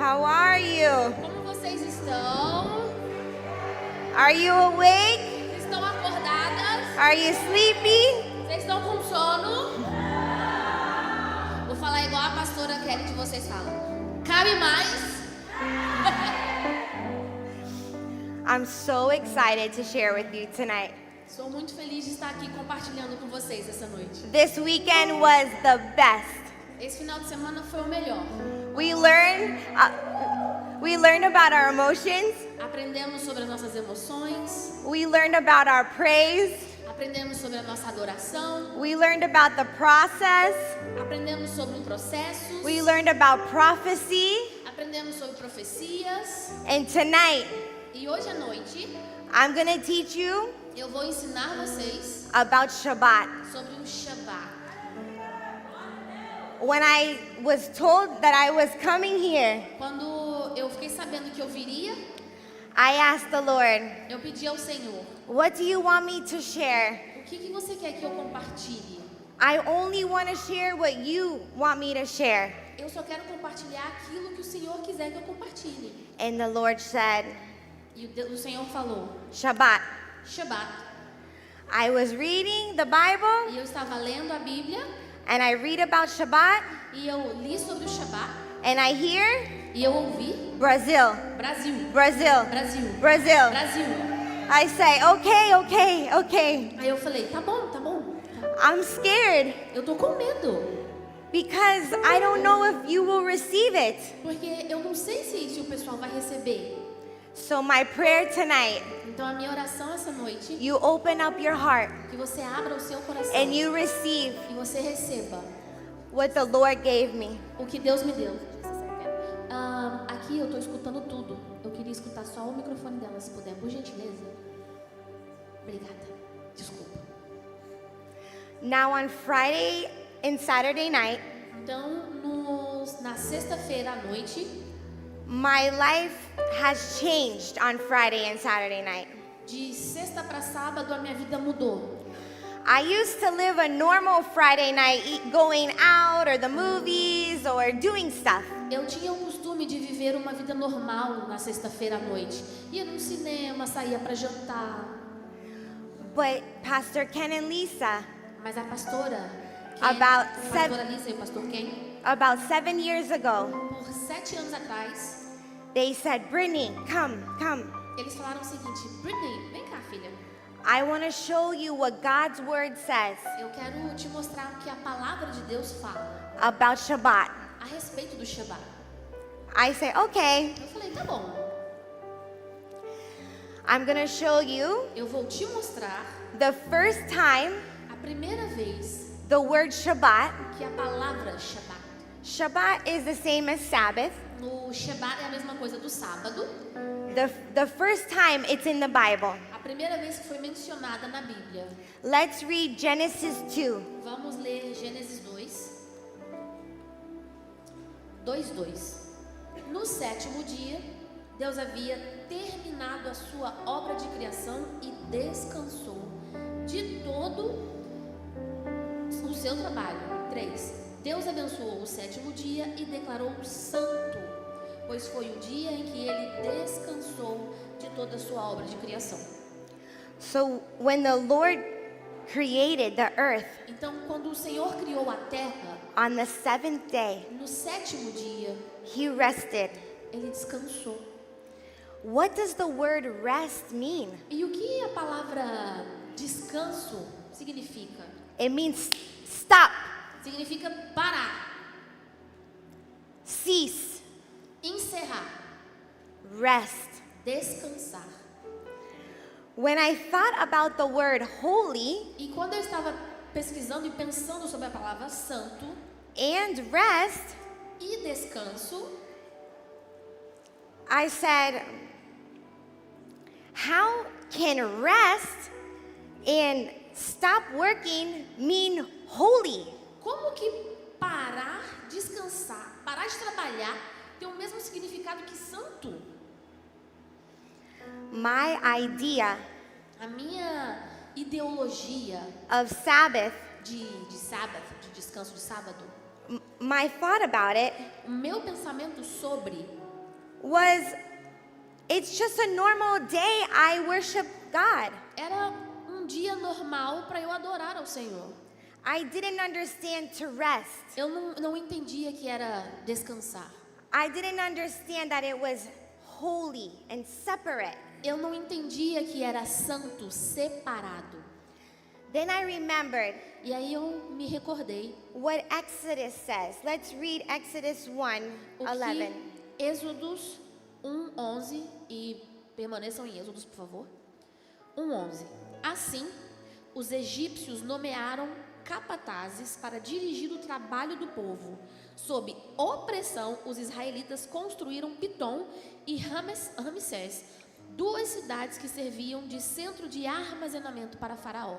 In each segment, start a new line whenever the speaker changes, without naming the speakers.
How are you?
Como vocês estão?
Are you awake?
Vocês estão acordadas?
Are you sleepy?
Vocês estão com sono? Vou falar igual a pastora Kelly de vocês falam. Cabe mais?
I'm so excited to share with you tonight.
Sou muito feliz de estar aqui compartilhando com vocês essa noite.
This weekend was the best.
Esse final de semana foi o melhor.
We learned about our emotions.
Aprendemos sobre as nossas emoções.
We learned about our praise.
Aprendemos sobre a nossa adoração.
We learned about the process.
Aprendemos sobre processos.
We learned about prophecy.
Aprendemos sobre profecias.
And tonight,
E hoje à noite,
I'm going to teach you
eu vou ensinar vocês
about Shabbat.
sobre o Shabbat.
When I was told that I was coming here,
Quando eu fiquei sabendo que eu viria,
I asked the Lord,
eu pedi ao Senhor,
what do you want me to share?
o que você quer que eu compartilhe?
I only want to share what you want me to share.
Eu só quero compartilhar aquilo que o Senhor quiser que eu compartilhe.
And the Lord said,
E o Senhor falou,
Shabbat.
Shabbat.
I was reading the Bible
E eu estava lendo a Bíblia,
and I read about Shabbat
e eu li sobre o Shabbat,
and I hear
e eu ouvi
Brazil,
Brasil,
Brazil,
Brasil,
Brazil.
Brasil.
I say, okay.
Aí eu falei, tá bom.
I'm scared
Eu tô com medo,
because I don't know if you will receive it.
porque eu não sei se o pessoal vai receber.
So my prayer tonight,
Então a minha oração essa noite,
you open up your heart
que você abra o seu coração
and you receive
e você receba
what the Lord gave me.
o que Deus me deu. Aqui eu tô escutando tudo. Eu queria escutar só o microfone dela, se puder, por gentileza. Obrigada. Desculpa.
Now on Friday and Saturday night,
Então, na sexta-feira à noite,
my life has changed on Friday and Saturday night.
de sexta para sábado, a minha vida mudou.
I used to live a normal Friday night, going out or the movies or doing stuff.
Eu tinha o costume de viver uma vida normal na sexta-feira à noite. Ia no cinema, saía para jantar.
But Pastor Ken and Lisa,
Mas a pastora
About
a pastora Lisa e o pastor Ken,
about 7 years ago,
por 7 anos atrás,
they said, Brittany, come.
eles falaram o seguinte: Britney, vem cá, filha.
I want to show you what God's word says
Eu quero te mostrar o que a palavra de Deus fala
about Shabbat.
a respeito do Shabbat.
I say, okay,
Eu falei, tá bom.
I'm going to show you
Eu vou te mostrar
the first time
a primeira vez
the word Shabbat.
que a palavra Shabbat.
Shabbat is the same as Sabbath.
No Shabbat é a mesma coisa do sábado.
The first time it's in the Bible.
A primeira vez que foi mencionada na Bíblia.
Let's read Genesis 2.
Vamos ler Gênesis 2:2. No sétimo dia, Deus havia terminado a sua obra de criação e descansou de todo o seu trabalho. 3. Deus abençoou o sétimo dia e declarou-o santo, pois foi o dia em que ele descansou de toda a sua obra de criação.
So when the Lord created the earth
Então, quando o Senhor criou a terra,
on the seventh day,
no sétimo dia,
he rested.
ele descansou.
What does the word rest mean?
E o que a palavra descanso significa?
It means stop,
Significa parar,
cease,
encerrar,
rest.
descansar.
When I thought about the word holy
E quando eu estava pesquisando e pensando sobre a palavra santo
and rest,
e descanso,
I said, how can rest and stop working mean holy?
como que parar, descansar, parar de trabalhar tem o mesmo significado que santo?
My idea
A minha ideologia
of Sabbath,
de sábado, de descanso de sábado,
my thought about it
o meu pensamento sobre
was, it's just a normal day I worship God.
Era um dia normal para eu adorar ao Senhor.
I didn't understand to rest.
Eu não entendia que era descansar.
I didn't understand that it was holy and separate.
Eu não entendia que era santo, separado.
Then I remembered
E aí eu me recordei
what Exodus says. Let's read Exodus 1,
o
11.
que Êxodos 1:11 e permaneçam em Êxodos, por favor. 1:11. Assim, os egípcios nomearam capatazes para dirigir o trabalho do povo. Sob opressão, os israelitas construíram Pitom e Ramsés, duas cidades que serviam de centro de armazenamento para Faraó.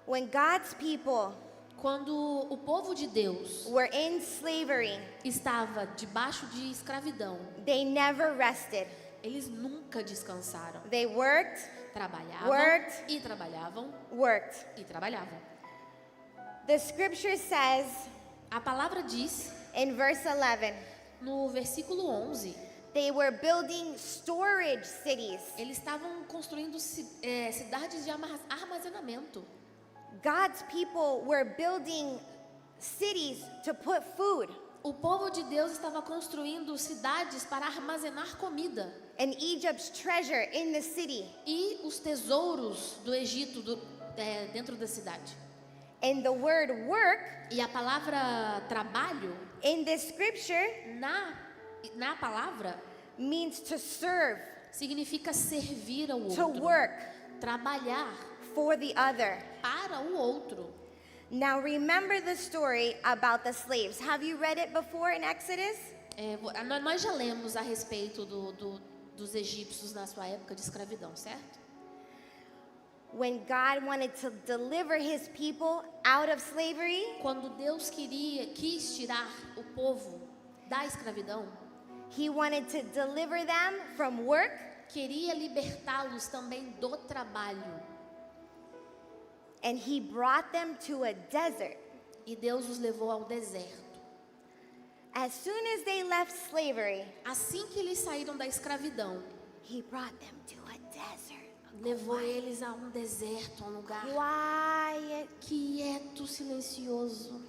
When God's people
Quando o povo de Deus
were in slavery,
estava debaixo de escravidão,
they never rested.
eles nunca descansaram.
They worked,
Trabalhavam
Worked.
e trabalhavam
worked.
e trabalhavam.
The scripture says
A palavra diz
in verse 11,
no versículo 11,
they were building storage cities.
eles estavam construindo cidades de armazenamento.
God's people were building cities to put food.
O povo de Deus estava construindo cidades para armazenar comida.
And Egypt's treasure in the city.
E os tesouros do Egito dentro da cidade.
And the word work
E a palavra trabalho,
in this scripture
na palavra,
means to serve,
significa servir ao
to
outro.
work
Trabalhar
for the other.
para o outro.
Now remember the story about the slaves. Have you read it before in Exodus?
Nós já lemos a respeito dos egípcios na sua época de escravidão, certo?
When God wanted to deliver his people out of slavery,
Quando Deus quis tirar o povo da escravidão,
he wanted to deliver them from work
queria libertá-los também do trabalho.
and he brought them to a desert.
E Deus os levou ao deserto.
As soon as they left slavery,
Assim que eles saíram da escravidão,
he brought them to a desert.
levou eles a um deserto, a um lugar
Quiet,
quieto, silencioso.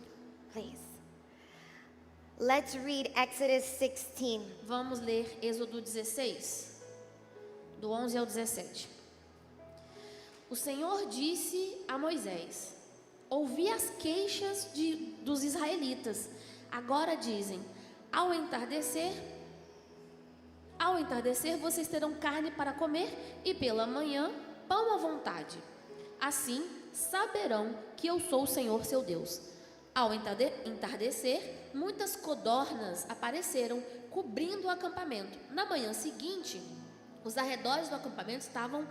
please. Let's read Exodus 16.
Vamos ler Êxodo 16, do 11 ao 17. O Senhor disse a Moisés: ouvi as queixas dos israelitas. Agora dizem: ao entardecer vocês terão carne para comer e pela manhã pão à vontade. Assim saberão que eu sou o Senhor seu Deus. Ao entardecer, muitas codornas apareceram cobrindo o acampamento. Na manhã seguinte, os arredores do acampamento estavam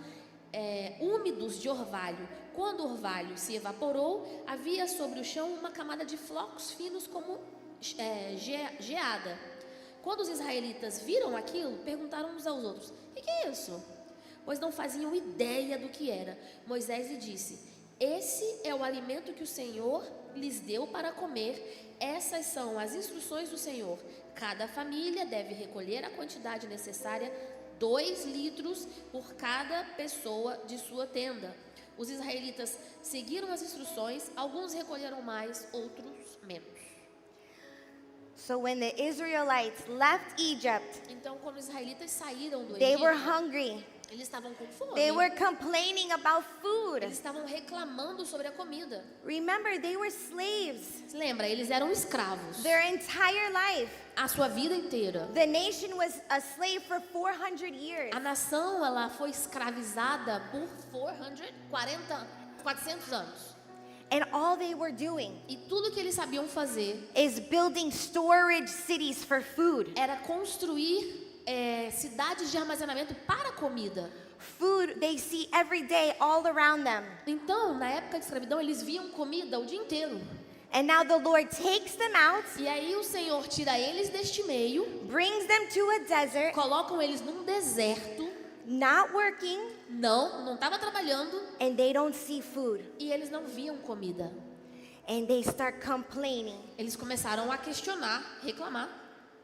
úmidos de orvalho. Quando o orvalho se evaporou, havia sobre o chão uma camada de flocos finos como geada. Quando os israelitas viram aquilo, perguntaram uns aos outros: o que é isso? Pois não faziam ideia do que era. Moisés lhe disse: esse é o alimento que o Senhor lhes deu para comer. Essas são as instruções do Senhor. Cada família deve recolher a quantidade necessária, 2 litros por cada pessoa de sua tenda. Os israelitas seguiram as instruções, alguns recolheram mais, outros menos.
So when the Israelites left Egypt,
Então, quando os israelitas saíram do
they were
Egito,
hungry.
eles estavam com fome.
They were complaining about food.
Eles estavam reclamando sobre a comida.
Remember, they were slaves
Lembra, eles eram escravos
their entire life.
a sua vida inteira.
The nation was a slave for 400 years.
A nação, ela foi escravizada por 400 anos.
And all they were doing
E tudo que eles sabiam fazer
is building storage cities for food.
era construir cidades de armazenamento para comida.
Food they see every day all around them.
Então, na época de escravidão, eles viam comida o dia inteiro.
And now the Lord takes them out,
E aí o Senhor tira eles deste meio,
brings them to a desert,
colocam eles num deserto,
not working,
não estava trabalhando,
and they don't see food.
e eles não viam comida.
And they start complaining.
Eles começaram a questionar, reclamar.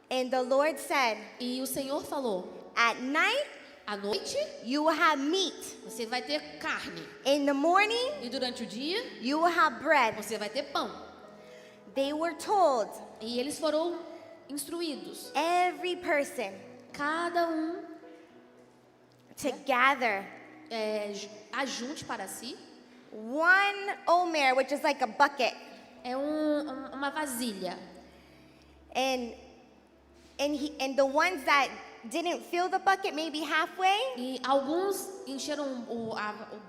And the Lord said,
E o Senhor falou:
at night
à noite
you will have meat.
você vai ter carne,
In the morning
e durante o dia
you will have bread.
você vai ter pão.
They were told,
E eles foram instruídos,
every person,
cada
to gather
ajunte para si
one omer, which is like a bucket.
uma vasilha.
And the ones that didn't fill the bucket, maybe halfway,
E alguns encheram o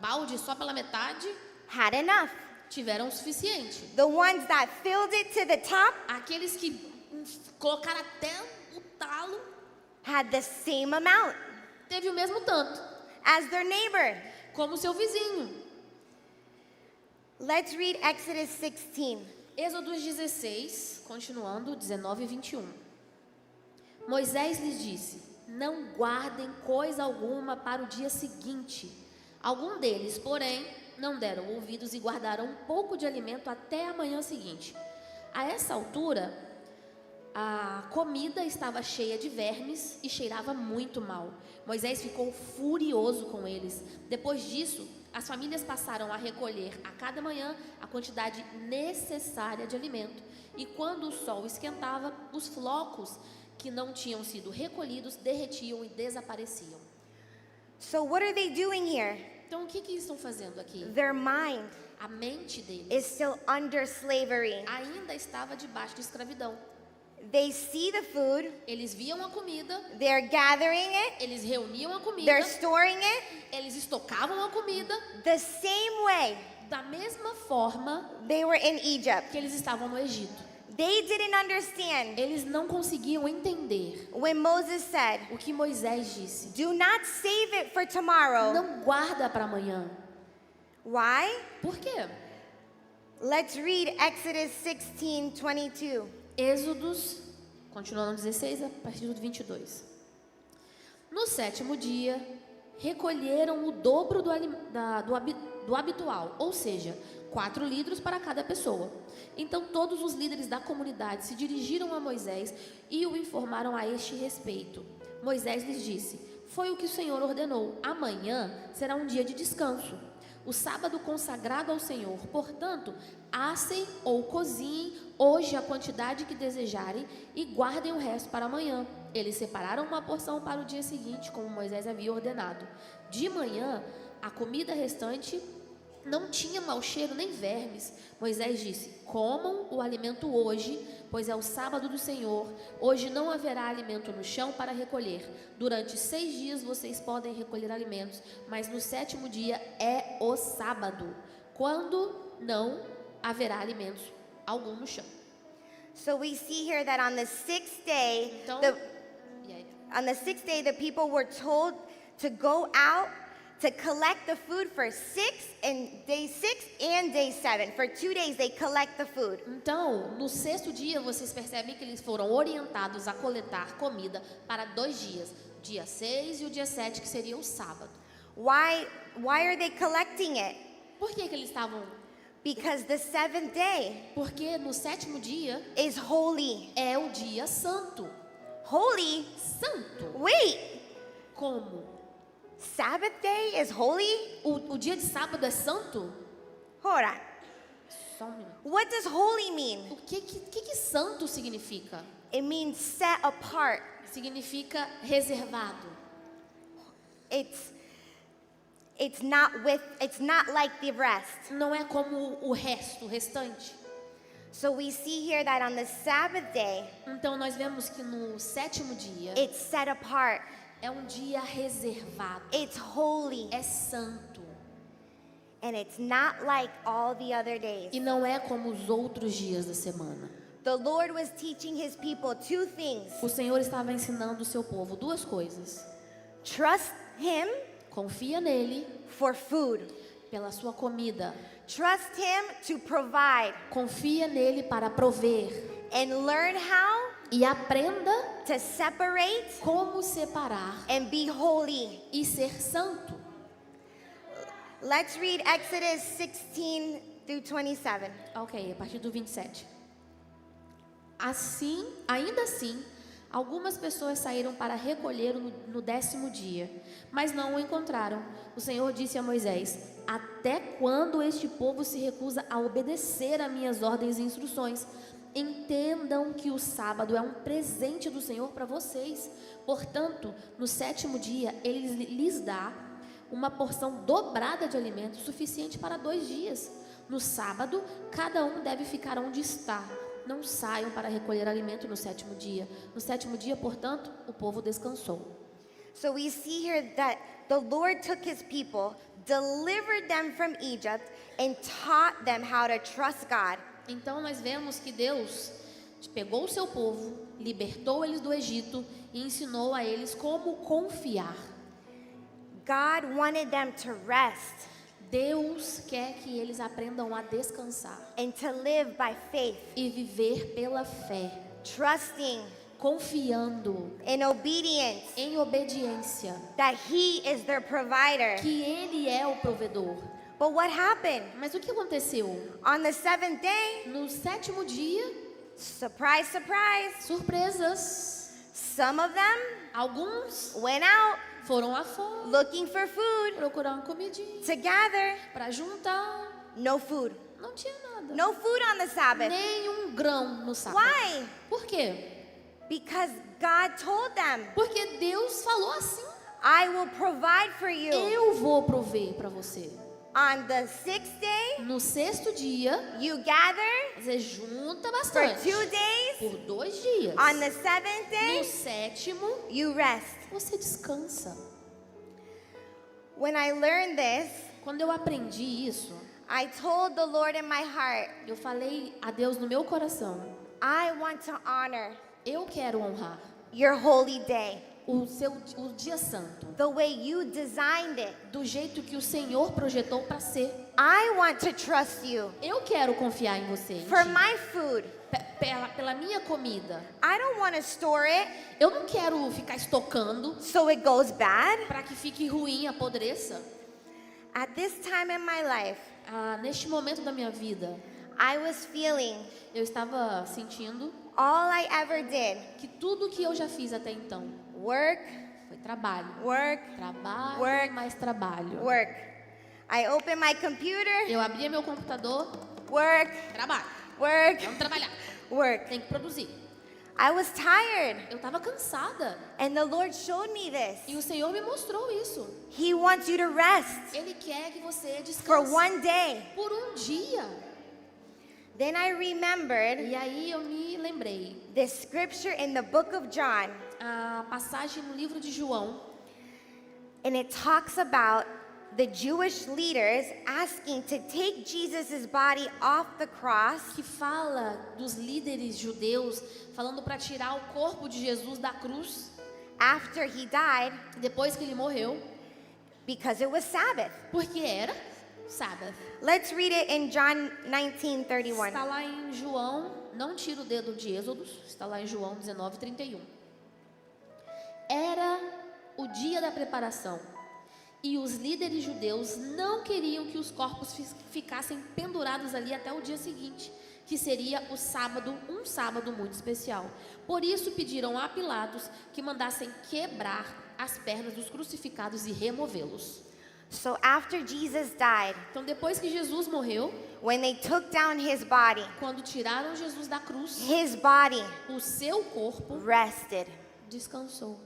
balde só pela metade,
had enough.
tiveram o suficiente.
The ones that filled it to the top
Aqueles que colocaram até o talo,
had the same amount
teve o mesmo tanto,
as their neighbor.
como seu vizinho.
Let's read Exodus 16.
Êxodo 16, continuando, 19 e 21. Moisés lhes disse: não guardem coisa alguma para o dia seguinte. Algum deles, porém, não deram ouvidos e guardaram um pouco de alimento até a manhã seguinte. A essa altura, a comida estava cheia de vermes e cheirava muito mal. Moisés ficou furioso com eles. Depois disso, as famílias passaram a recolher a cada manhã a quantidade necessária de alimento. E quando o sol esquentava, os flocos que não tinham sido recolhidos derretiam e desapareciam.
So what are they doing here?
Então, o que estão fazendo aqui?
Their mind
A mente deles
is still under slavery.
ainda estava debaixo de escravidão.
They see the food,
Eles viam a comida,
they're gathering it,
eles reuniam a comida,
they're storing it
eles estocavam a comida
the same way
da mesma forma
they were in Egypt.
que eles estavam no Egito.
They didn't understand
Eles não conseguiam entender
when Moses said,
o que Moisés disse.
do not save it for tomorrow.
Não guarda para amanhã.
Why?
Por quê?
Let's read Exodus 16:22.
Êxodos, continuando 16, a partir do 22. No sétimo dia, recolheram o dobro do habitual, ou seja, 4 litros para cada pessoa. Então todos os líderes da comunidade se dirigiram a Moisés e o informaram a este respeito. Moisés lhes disse: foi o que o Senhor ordenou. Amanhã será um dia de descanso, o sábado consagrado ao Senhor. Portanto, assem ou cozinhem hoje a quantidade que desejarem e guardem o resto para amanhã. Eles separaram uma porção para o dia seguinte, como Moisés havia ordenado. De manhã, a comida restante não tinha mau cheiro nem vermes. Moisés disse: comam o alimento hoje, pois é o sábado do Senhor. Hoje não haverá alimento no chão para recolher. Durante 6 dias vocês podem recolher alimentos, mas no 7º dia é o sábado, quando não haverá alimentos algum no chão.
So we see here that on the 6th day,
Então,
the people were told to go out to collect the food for day 6 and day 7. For 2 days they collect the food.
Então, no 6º dia, vocês percebem que eles foram orientados a coletar comida para 2 dias, dia 6 e o dia 7, que seria o sábado.
Why are they collecting it?
Por que eles estavam?
Because the 7th day
Porque no 7º dia
is holy.
é o dia santo.
Holy?
Santo?
Wait,
Como?
Sabbath day is holy?
O dia de sábado é santo?
Hold on.
Só um minuto.
What does holy mean?
O que santo significa?
It means set apart.
Significa reservado.
It's not like the rest.
Não é como o resto, o restante.
So we see here that on the Sabbath day,
Então nós vemos que no 7º dia
it's set apart.
é um dia reservado.
It's holy.
É santo.
And it's not like all the other days.
E não é como os outros dias da semana.
The Lord was teaching his people 2 things.
O Senhor estava ensinando o seu povo 2 coisas.
Trust him
Confia nele
for food.
pela sua comida.
Trust him to provide.
Confia nele para prover.
And learn how
E aprenda
to separate
como separar
and be holy.
e ser santo.
Let's read Exodus 16 through 27.
Ok, a partir do 27. Ainda assim, Algumas pessoas saíram para recolhê-lo no 10º dia, mas não o encontraram. O Senhor disse a Moisés: até quando este povo se recusa a obedecer a minhas ordens e instruções? Entendam que o sábado é um presente do Senhor para vocês. Portanto, no 7º dia, Ele lhes dá uma porção dobrada de alimento suficiente para 2 dias. No sábado, cada um deve ficar onde está. Não saiam para recolher alimento no 7º dia. No 7º dia, portanto, o povo descansou.
So we see here that the Lord took his people, delivered them from Egypt, and taught them how to trust God.
Então nós vemos que Deus pegou o seu povo, libertou eles do Egito e ensinou a eles como confiar.
God wanted them to rest
Deus quer que eles aprendam a descansar
and to live by faith,
e viver pela fé,
trusting
confiando
in obedience
em obediência,
that he is their provider.
que Ele é o provedor.
But what happened?
Mas o que aconteceu?
On the 7th day,
No 7º dia,
surprise, surprise,
surpresas.
some of them
Alguns
went out
foram lá fora
looking for food
procurar uma comidinha
to gather.
para juntar.
No food.
Não tinha nada.
No food on the Sabbath.
Nenhum grão no sábado.
Why?
Por quê?
Because God told them,
Porque Deus falou assim:
I will provide for you.
eu vou prover para você.
On the 6th day,
No 6º dia,
you gather
você junta
for
bastante.
2 days.
Por 2 dias.
On the 7th
No
day,
7º,
you rest.
você descansa.
When I learned this,
Quando eu aprendi isso,
I told the Lord in my heart,
eu falei a Deus no meu coração:
I want to honor
eu quero honrar
your holy day,
o dia santo,
the way you designed it.
do jeito que o Senhor projetou para ser.
I want to trust you
Eu quero confiar em você, em
for
ti.
my food.
Pela minha comida.
I don't want to store it
Eu não quero ficar estocando
so it goes bad.
para que fique ruim, apodreça.
At this time in my life,
Neste momento da minha vida,
I was feeling
eu estava sentindo
all I ever did,
que tudo que eu já fiz até então
work,
foi trabalho.
work,
Trabalho,
Work.
mais trabalho.
work. I open my computer,
Eu abria meu computador,
work,
trabalho.
work,
Vamos trabalhar.
work.
Tem que produzir.
I was tired,
Eu estava cansada.
and the Lord showed me this.
E o Senhor me mostrou isso.
He wants you to rest
Ele quer que você
for
descanse
one day.
por um dia.
Then I remembered
E aí eu me lembrei.
this scripture in the book of John,
A passagem no livro de João,
and it talks about the Jewish leaders asking to take Jesus' body off the cross
que fala dos líderes judeus falando para tirar o corpo de Jesus da cruz
after he died
depois que ele morreu,
because it was Sabbath.
porque era sábado.
Let's read it in John 19:31.
Está lá em João, não tira o dedo de Êxodos, está lá em João 19:31. Era o dia da preparação e os líderes judeus não queriam que os corpos ficassem pendurados ali até o dia seguinte, que seria o sábado, um sábado muito especial. Por isso pediram a Pilatos que mandassem quebrar as pernas dos crucificados e removê-los.
So after Jesus died,
Então depois que Jesus morreu,
when they took down his body,
quando tiraram Jesus da cruz,
his body
o seu corpo
rested.
descansou.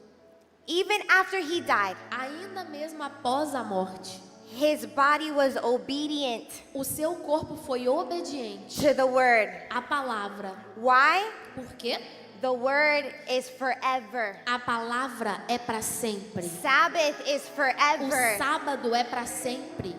Even after he died,
Ainda mesmo após a morte,
his body was obedient
o seu corpo foi obediente
to the word.
à palavra.
Why?
Por quê?
The word is forever.
A palavra é para sempre.
Sabbath is
O
forever.
sábado é para sempre.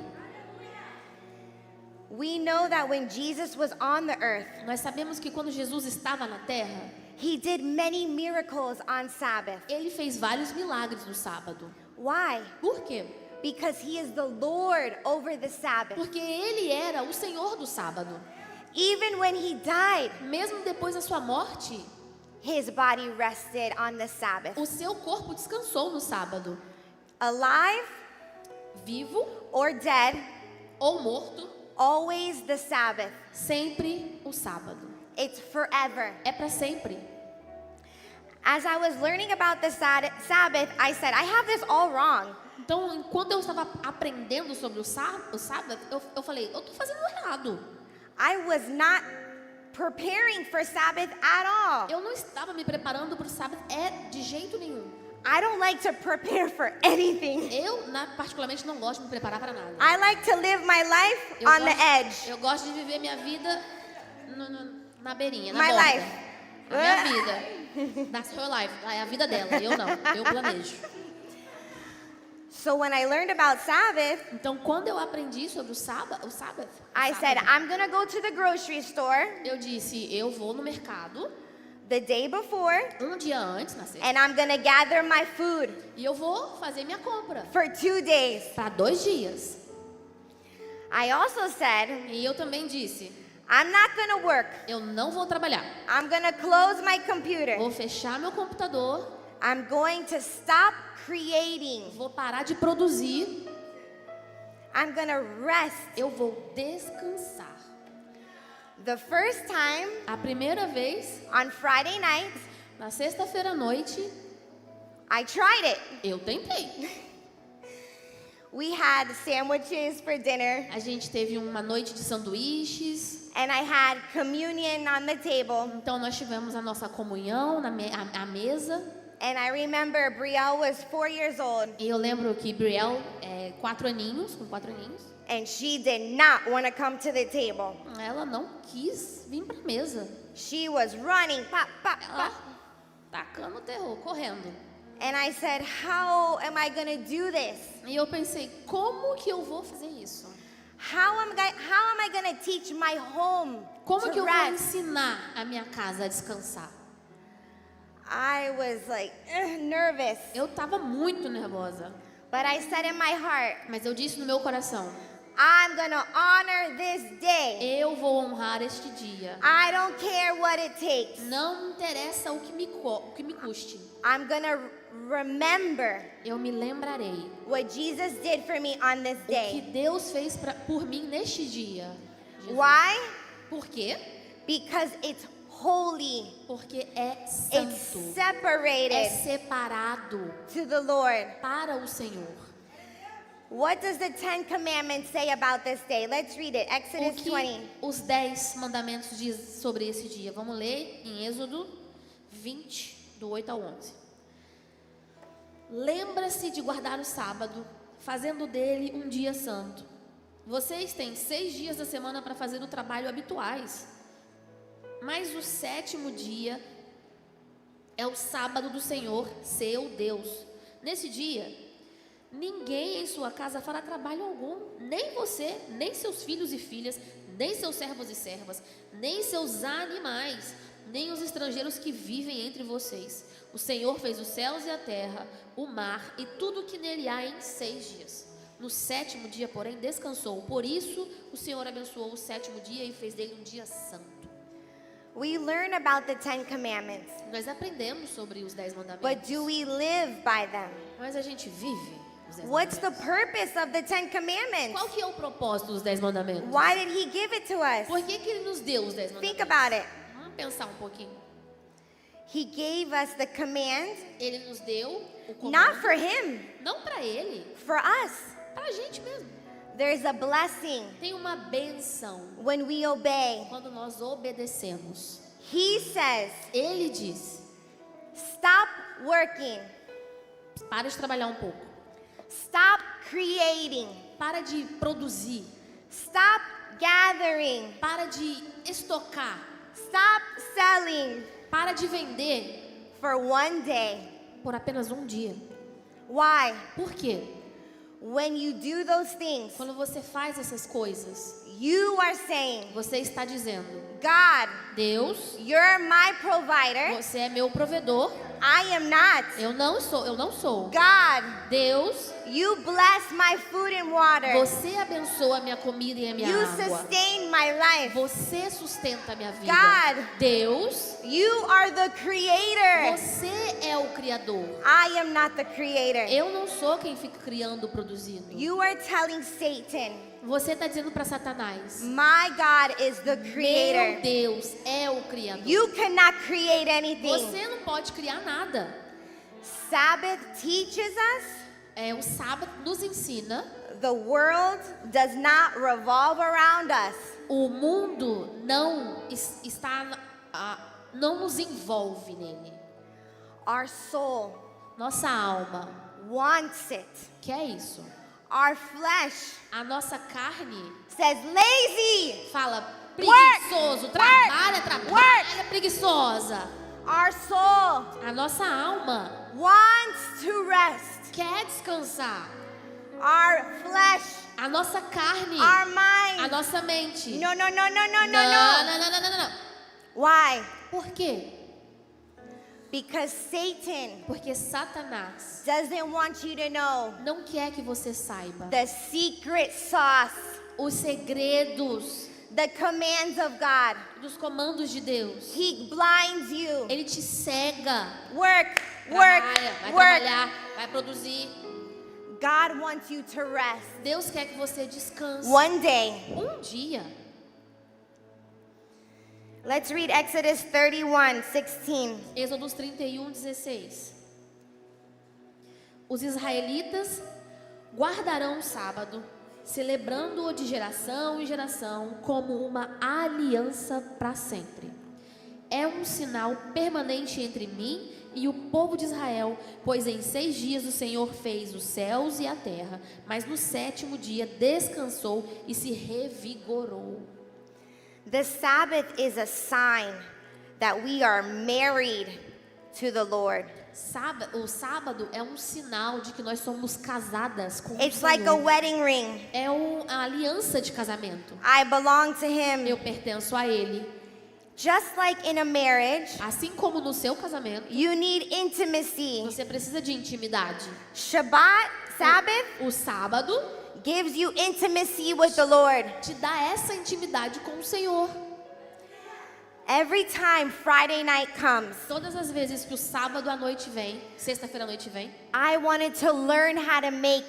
We know that when Jesus was on the earth,
Nós sabemos que quando Jesus estava na terra,
he did many miracles on Sabbath.
ele fez vários milagres no sábado.
Why?
Por quê?
Because he is the Lord over the Sabbath.
Porque ele era o Senhor do sábado.
Even when he died,
Mesmo depois da sua morte,
his body rested on the Sabbath.
o seu corpo descansou no sábado.
Alive
Vivo
or dead,
ou morto,
always the Sabbath.
sempre o sábado.
It's forever.
É para sempre.
As I was learning about the Sabbath, I said, I have this all wrong.
Então, enquanto eu estava aprendendo sobre o sábado, eu falei, eu estou fazendo errado.
I was not preparing for Sabbath at all.
Eu não estava me preparando para o sábado de jeito nenhum.
I don't like to prepare for anything.
Eu, particularmente, não gosto de me preparar para nada.
I like to live my life
Eu
on
gosto,
the edge.
Eu gosto de viver minha vida na beirinha, na
My
borda.
life.
A minha vida. That's her life. É a vida dela. Eu não. Eu planejo.
So when I learned about Sabbath,
Então, quando eu aprendi sobre o sábado,
I said, I'm going to go to the grocery store
eu disse, eu vou no mercado
the day before
um dia antes, na sexta,
and I'm going to gather my food
e eu vou fazer minha compra
for 2 days.
para 2 dias.
I also said,
E eu também disse,
I'm not going to work.
eu não vou trabalhar.
I'm going to close my computer.
Vou fechar meu computador,
I'm going to stop creating.
vou parar de produzir,
I'm going to rest.
eu vou descansar.
The first time
A primeira vez,
on Friday night,
na sexta-feira à noite,
I tried it.
eu tentei.
We had sandwiches for dinner
A gente teve uma noite de sanduíches.
and I had communion on the table.
Então nós tivemos a nossa comunhão à mesa.
And I remember Brielle was 4 years old
E eu lembro que Brielle, com 4 aninhos,
and she did not want to come to the table.
ela não quis vir para a mesa.
She was running, pop, pop,
Ela
pop.
tacando terror, correndo.
And I said, how am I going to do this?
E eu pensei, como que eu vou fazer isso?
How am I going to teach my home
Como
to
que eu vou
rest?
ensinar a minha casa a descansar?
I was like nervous,
Eu estava muito nervosa,
but I said in my heart,
mas eu disse no meu coração,
I'm going to honor this day.
eu vou honrar este dia.
I don't care what it takes.
Não interessa o que me custe.
I'm going to remember
Eu me lembrarei
what Jesus did for me on this
o que
day.
Deus fez por mim neste dia. Jesus.
Why?
Por quê?
Because it's holy.
Porque é
It's
santo. É
separated
separado
to the Lord.
para o Senhor.
What does the 10 Commandments say about this day? Let's read it.
O
Exodus
que
20.
os 10 mandamentos diz sobre esse dia? Vamos ler em Êxodo 20, do 8 ao 11. Lembra-se de guardar o sábado, fazendo dele um dia santo. Vocês têm 6 dias da semana para fazer o trabalho habituais. Mas o 7º dia é o sábado do Senhor, seu Deus. Nesse dia, ninguém em sua casa fará trabalho algum, nem você, nem seus filhos e filhas, nem seus servos e servas, nem seus animais, nem os estrangeiros que vivem entre vocês. O Senhor fez os céus e a terra, o mar e tudo que nele há em 6 dias. No 7º dia, porém, descansou. Por isso, o Senhor abençoou o 7º dia e fez dele um dia santo.
We learn about the 10 Commandments,
Nós aprendemos sobre os 10 mandamentos.
but do we live by them?
Mas a gente vive os 10
What's the
mandamentos.
purpose of the 10 Commandments?
Qual que é o propósito dos 10 mandamentos?
Why did he give it to us?
Por que ele nos deu os 10 mandamentos?
Think about it.
Vamos pensar um pouquinho.
He gave us the command
Ele nos deu o
not
comando,
for him,
não para ele,
for us.
para a gente mesmo.
There's a blessing
Tem uma benção
when we obey.
quando nós obedecemos.
He says,
Ele diz,
stop working,
para de trabalhar um pouco,
stop creating,
para de produzir,
stop gathering,
para de estocar,
stop selling
para de vender
for one day.
por apenas um dia.
Why?
Por quê?
When you do those things,
Quando você faz essas coisas,
you are saying,
você está dizendo,
God,
Deus,
you're my provider.
você é meu provedor.
I am not.
Eu não sou.
God,
Deus,
you bless my food and water.
você abençoa a minha comida e a minha
You
água.
sustain my life.
Você sustenta a minha vida.
God,
Deus,
you are the creator.
você é o criador.
I am not the creator.
Eu não sou quem fica criando, produzindo.
You are telling Satan,
Você está dizendo para Satanás:
my God is the
meu
creator.
Deus é o Criador.
You cannot create anything.
Você não pode criar nada.
Sabbath teaches us
O sábado nos ensina.
the world does not revolve around us.
O mundo não nos envolve nele.
Our soul
Nossa alma
wants it.
quer isso.
Our flesh
A nossa carne
says lazy.
fala preguiçoso, trabalha, preguiçosa.
Our soul
A nossa alma
wants to rest.
quer descansar.
Our flesh,
A nossa carne,
our
a
mind.
nossa mente.
No, no, no, no, no, no,
Não,
no.
não, não, não, não, não.
Why?
Por quê?
Because Satan
Porque Satanás
doesn't want you to know
não quer que você saiba
the secret sauce,
os segredos
the commands of God.
dos comandos de Deus.
He blinds you.
Ele te cega.
Work,
Trabalha, vai
work.
trabalhar, vai produzir.
God wants you to rest.
Deus quer que você descanse.
One day.
Um dia.
Let's read Exodus 31:16.
Êxodos 31:16. Os israelitas guardarão o sábado, celebrando-o de geração em geração como uma aliança para sempre. É um sinal permanente entre mim e o povo de Israel, pois em 6 dias o Senhor fez os céus e a terra, mas no 7º dia descansou e se revigorou.
The Sabbath is a sign that we are married to the Lord.
O sábado é um sinal de que nós somos casadas com o
It's
Senhor.
like a wedding ring.
É a aliança de casamento.
I belong to Him.
Eu pertenço a Ele.
Just like in a marriage,
Assim como no seu casamento,
you need intimacy.
você precisa de intimidade.
Shabbat, Sabbath,
O sábado
gives you intimacy with the Lord.
te dá essa intimidade com o Senhor.
Every time Friday night comes,
Todas as vezes que o sábado à noite vem, sexta-feira à noite vem,
I wanted to learn how to make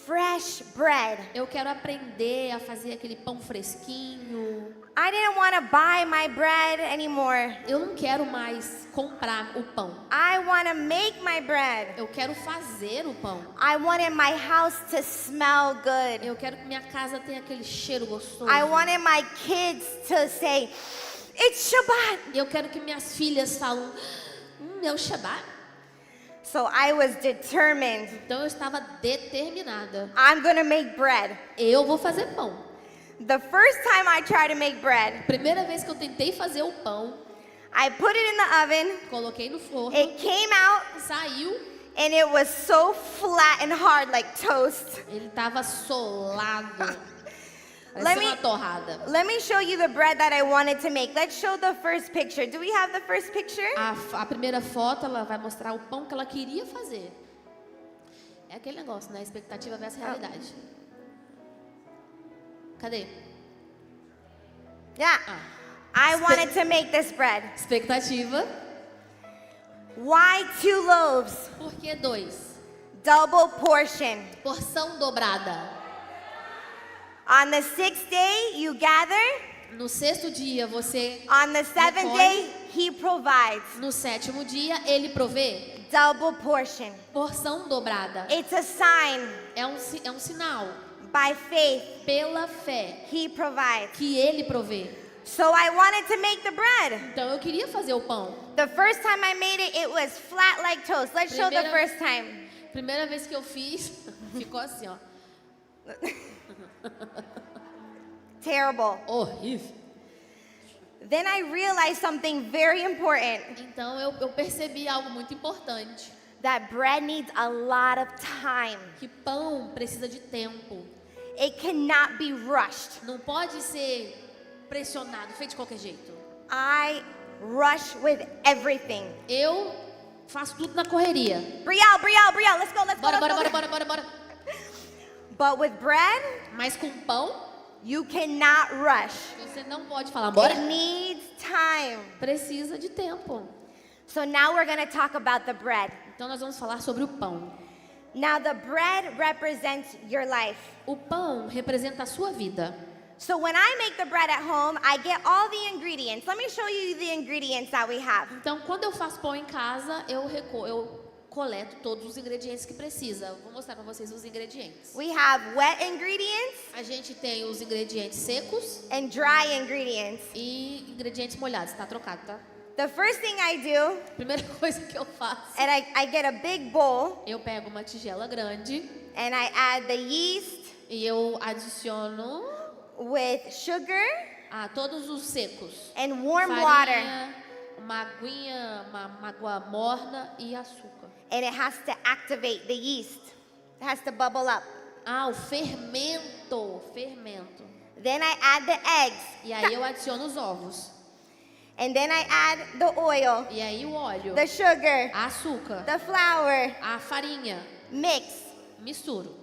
fresh bread.
eu quero aprender a fazer aquele pão fresquinho.
I didn't want to buy my bread anymore.
Eu não quero mais comprar o pão.
I want to make my bread.
Eu quero fazer o pão.
I wanted my house to smell good.
Eu quero que minha casa tenha aquele cheiro gostoso.
I wanted my kids to say, "It's Shabbat."
Eu quero que minhas filhas falam, é o Shabbat.
So I was determined.
Então eu estava determinada.
I'm going to make bread.
Eu vou fazer pão.
The first time I tried to make bread,
Primeira vez que eu tentei fazer o pão,
I put it in the oven.
coloquei no forno,
It came out
saiu,
and it was so flat and hard like toast.
ele estava solado.
Let
Parecia
me-
uma torrada.
Let me show you the bread that I wanted to make. Let's show the first picture. Do we have the first picture?
A primeira foto, ela vai mostrar o pão que ela queria fazer. É aquele negócio, né? A expectativa versus a realidade. Cadê?
Yeah. I wanted to make this bread.
Expectativa.
Why 2 loaves?
Por que 2?
Double portion.
Porção dobrada.
On the 6th day, you gather.
No 6º dia você,
On the 7th
Recolhe.
day, He provides.
no 7º dia ele provê.
Double portion.
Porção dobrada.
It's a sign.
É um sinal
By faith,
pela fé
He provides.
que ele provê.
So I wanted to make the bread.
Então eu queria fazer o pão.
The first time I made it, it was flat like toast. Let's show the
Primeira-
first time.
Primeira vez que eu fiz, ficou assim, ó.
Terrible.
Horrível.
Then I realized something very important.
Então eu percebi algo muito importante.
That bread needs a lot of time.
Que pão precisa de tempo.
It cannot be rushed.
Não pode ser pressionado, feito de qualquer jeito.
I rush with everything.
Eu faço tudo na correria.
Brielle, Brielle, Brielle, let's go, let's go,
Bora,
let's
bora,
go.
bora, bora, bora, bora.
But with bread,
Mas com pão,
you cannot rush.
você não pode falar, bora.
It needs time.
Precisa de tempo.
So now we're going to talk about the bread.
Então nós vamos falar sobre o pão.
Now the bread represents your life.
O pão representa a sua vida.
So when I make the bread at home, I get all the ingredients. Let me show you the ingredients that we have.
Então, quando eu faço pão em casa, eu coleto todos os ingredientes que precisa. Vou mostrar para vocês os ingredientes.
We have wet ingredients
A gente tem os ingredientes secos
and dry ingredients.
e ingredientes molhados. Tá trocado, tá?
The first thing I do,
Primeira coisa que eu faço,
and I get a big bowl
eu pego uma tigela grande
and I add the yeast
e eu adiciono
with sugar
todos os secos.
and warm water.
Farinha, uma aguinha, uma água morna e açúcar.
And it has to activate the yeast. It has to bubble up.
O fermento.
Then I add the eggs.
E aí eu adiciono os ovos.
And then I add the oil,
E aí o óleo,
the sugar,
açúcar,
the flour,
a farinha.
mix.
Misturo.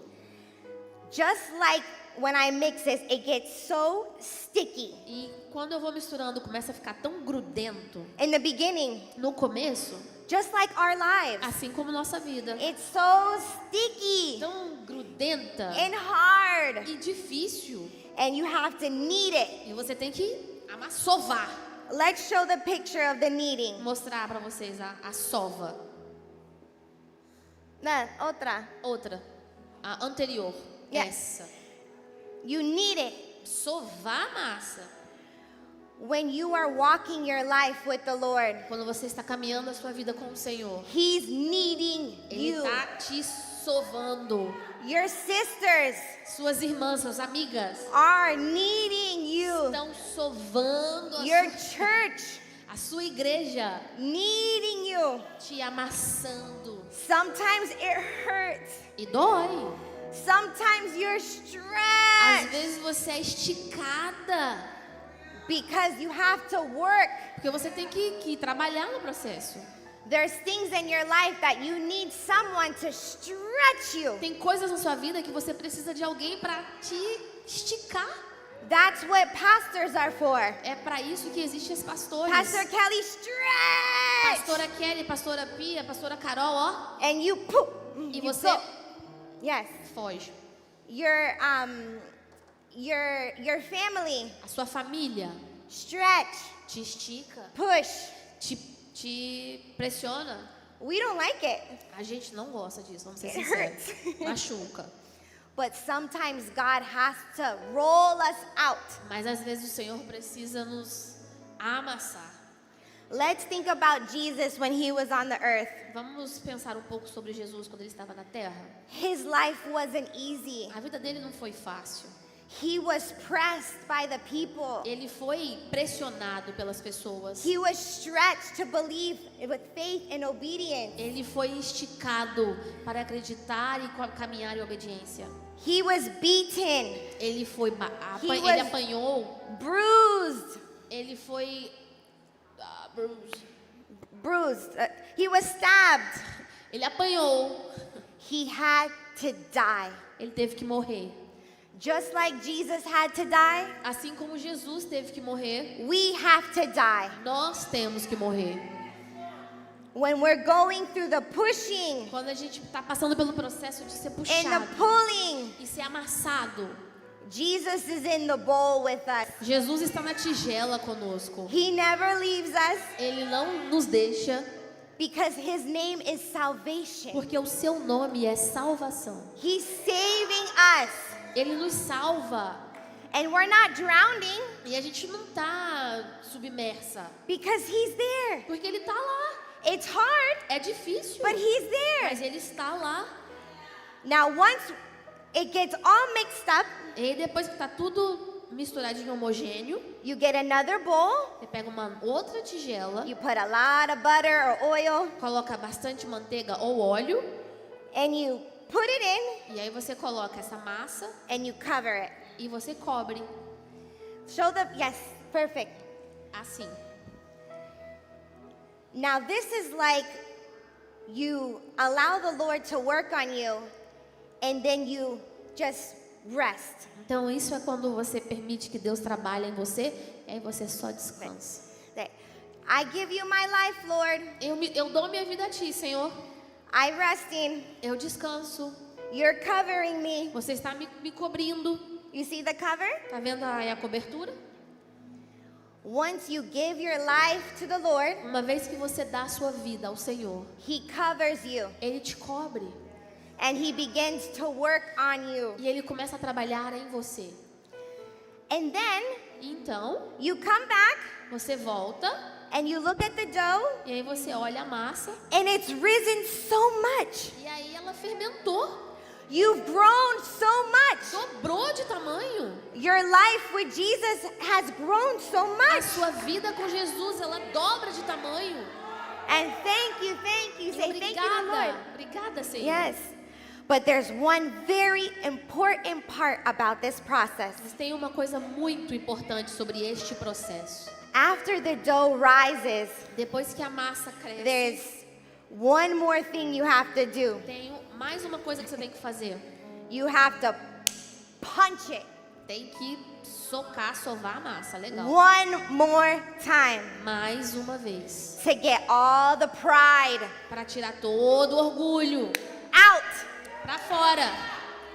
Just like when I mix this, it gets so sticky.
E quando eu vou misturando, começa a ficar tão grudento.
In the beginning,
No começo,
just like our lives,
assim como nossa vida.
it's so sticky
Tão grudenta
and hard.
e difícil.
And you have to knead it.
E você tem que sovar.
Let's show the picture of the kneading.
Mostrar pra vocês a sova.
Outra.
Outra. A anterior.
Yeah.
Essa.
You knead it.
Sovar a massa.
When you are walking your life with the Lord,
Quando você está caminhando a sua vida com o Senhor,
He's kneading
Ele
you.
está te sovando.
Your sisters
Suas irmãs, suas amigas
are kneading you.
estão sovando
Your church
a sua igreja,
kneading you.
te amassando.
Sometimes it hurts.
E dói.
Sometimes you're
Às
stretched
vezes você é esticada,
because you have to work.
porque você tem que trabalhar no processo.
There's things in your life that you need someone to stretch you.
Tem coisas na sua vida que você precisa de alguém para te esticar.
That's what pastors are for.
É para isso que existem os pastores.
Pastor Kelly, stretch.
Pastora Kelly, pastora Pia, pastora Carol, ó.
And you poof.
E
You
você
go. Yes.
foge.
Your family,
A sua família
stretch,
te estica,
push.
te pressiona.
We don't like it.
A gente não gosta disso, vamos ser
It
sinceros.
hurts.
Machuca.
But sometimes God has to roll us out.
Mas às vezes o Senhor precisa nos amassar.
Let's think about Jesus when he was on the earth.
Vamos pensar um pouco sobre Jesus quando ele estava na terra.
His life wasn't easy.
A vida dele não foi fácil.
He was pressed by the people.
Ele foi pressionado pelas pessoas.
He was stretched to believe with faith and obedience.
Ele foi esticado para acreditar e caminhar em obediência.
He was beaten,
Ele foi
He
ele
was-
apanhou.
bruised,
Ele foi
bruised. He was stabbed.
Ele apanhou.
He had to die.
Ele teve que morrer.
Just like Jesus had to die,
Assim como Jesus teve que morrer,
we have to die.
nós temos que morrer.
When we're going through the pushing
Quando a gente está passando pelo processo de ser
and
puxado
the pulling,
e ser amassado,
Jesus is in the bowl with us.
Jesus está na tigela conosco.
He never leaves us
Ele não nos deixa,
because his name is salvation.
porque o seu nome é salvação.
He's saving us.
Ele nos salva.
And we're not drowning
E a gente não está submersa,
because he's there.
porque ele está lá.
It's hard,
É difícil,
but he's
mas
there.
ele está lá.
Now, once it gets all mixed up,
E aí, depois que está tudo misturadinho, homogêneo,
you get another bowl,
você pega uma outra tigela,
you put a lot of butter or oil,
coloca bastante manteiga ou óleo,
and you put it in
e aí você coloca essa massa
and you cover it.
e você cobre
Show the, yes, perfect.
assim.
Now, this is like you allow the Lord to work on you and then you just rest.
Então isso é quando você permite que Deus trabalhe em você, e aí você só descansa.
That I give you my life, Lord.
Eu dou minha vida a ti, Senhor.
I resting.
Eu descanso.
You're covering me.
Você está me cobrindo.
You see the cover?
Tá vendo aí a cobertura?
Once you give your life to the Lord,
Uma vez que você dá a sua vida ao Senhor,
He covers you
Ele te cobre.
and He begins to work on you.
E Ele começa a trabalhar em você.
And then
Então,
you come back
você volta
and you look at the dough
e aí você olha a massa.
and it's risen so much.
E aí ela fermentou.
You've grown so much.
Dobrou de tamanho.
Your life with Jesus has grown so
A
much.
sua vida com Jesus, ela dobra de tamanho.
And thank you.
E
Say thank you to the Lord.
Obrigada, Senhor.
Yes. But there's one very important part about this process.
Mas tem uma coisa muito importante sobre este processo.
After the dough rises,
Depois que a massa cresce,
there's one more thing you have to do.
tem mais uma coisa que você tem que fazer.
You have to punch it
Tem que socar, sovar a massa. Legal.
one more time
Mais uma vez.
to get all the pride
Para tirar todo o orgulho
out.
para fora.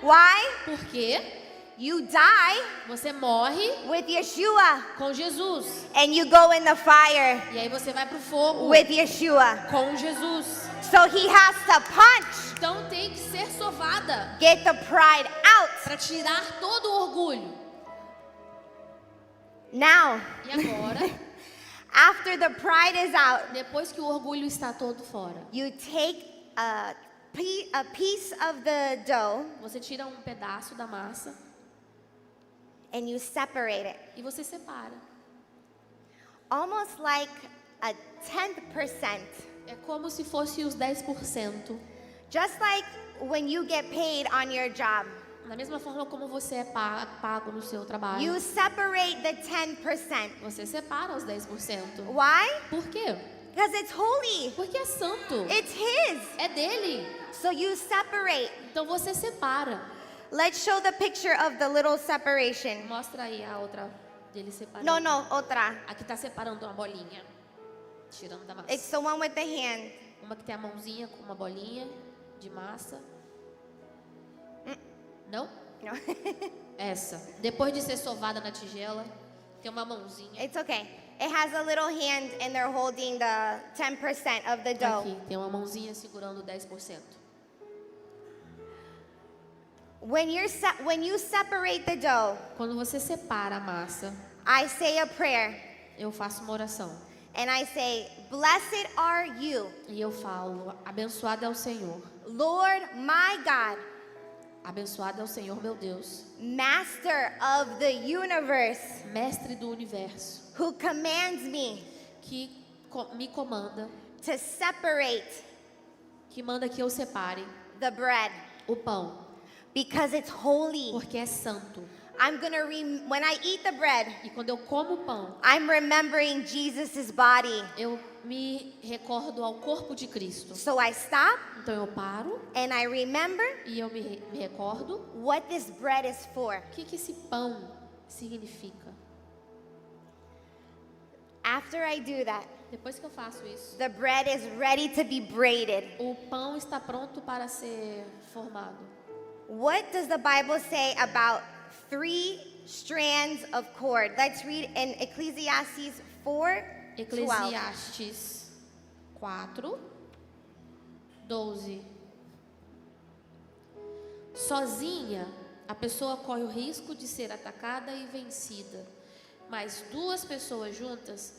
Why?
Porque
You die
você morre
with Yeshua
com Jesus.
and you go in the fire
E aí você vai pro fogo
with Yeshua.
com Jesus.
So he has to punch,
Então tem que ser sovada
get the pride out.
para tirar todo o orgulho.
Now,
E agora,
after the pride is out,
depois que o orgulho está todo fora,
you take a piece of the dough
você tira um pedaço da massa
and you separate it.
e você separa.
Almost like a 10%.
É como se fosse os 10%.
Just like when you get paid on your job.
Da mesma forma como você é pago no seu trabalho.
You separate the 10%.
Você separa os 10%.
Why?
Por quê?
Because it's holy.
Porque é santo.
It's His.
É dele.
So you separate.
Então você separa.
Let's show the picture of the little separation.
Mostra aí a outra dele separando.
No, otra.
Aqui tá separando uma bolinha. Tirando da massa.
It's the one with the hand.
Uma que tem a mãozinha com uma bolinha de massa. Não?
No.
Essa. Depois de ser sovada na tigela, tem uma mãozinha.
It's okay. It has a little hand and they're holding the 10% of the dough.
Aqui, tem uma mãozinha segurando 10%.
When you separate the dough,
Quando você separa a massa,
I say a prayer
eu faço uma oração.
and I say, "Blessed are you,
E eu falo, abençoado é o Senhor.
Lord my God,
Abençoado é o Senhor, meu Deus.
Master of the universe,
Mestre do universo.
who commands me
Que me comanda.
to separate
Que manda que eu separe
the bread
o pão.
because it's holy."
Porque é santo.
When I eat the bread,
E quando eu como o pão,
I'm remembering Jesus' body.
eu me recordo ao corpo de Cristo.
So I stop
Então eu paro
and I remember
e eu me recordo
what this bread is for.
o que esse pão significa.
After I do that,
Depois que eu faço isso,
the bread is ready to be braided.
o pão está pronto para ser formado.
What does the Bible say about 3 strands of cord? Let's read in Ecclesiastes 4:12.
Eclesiastes 4, 12. Sozinha, a pessoa corre o risco de ser atacada e vencida, mas 2 pessoas juntas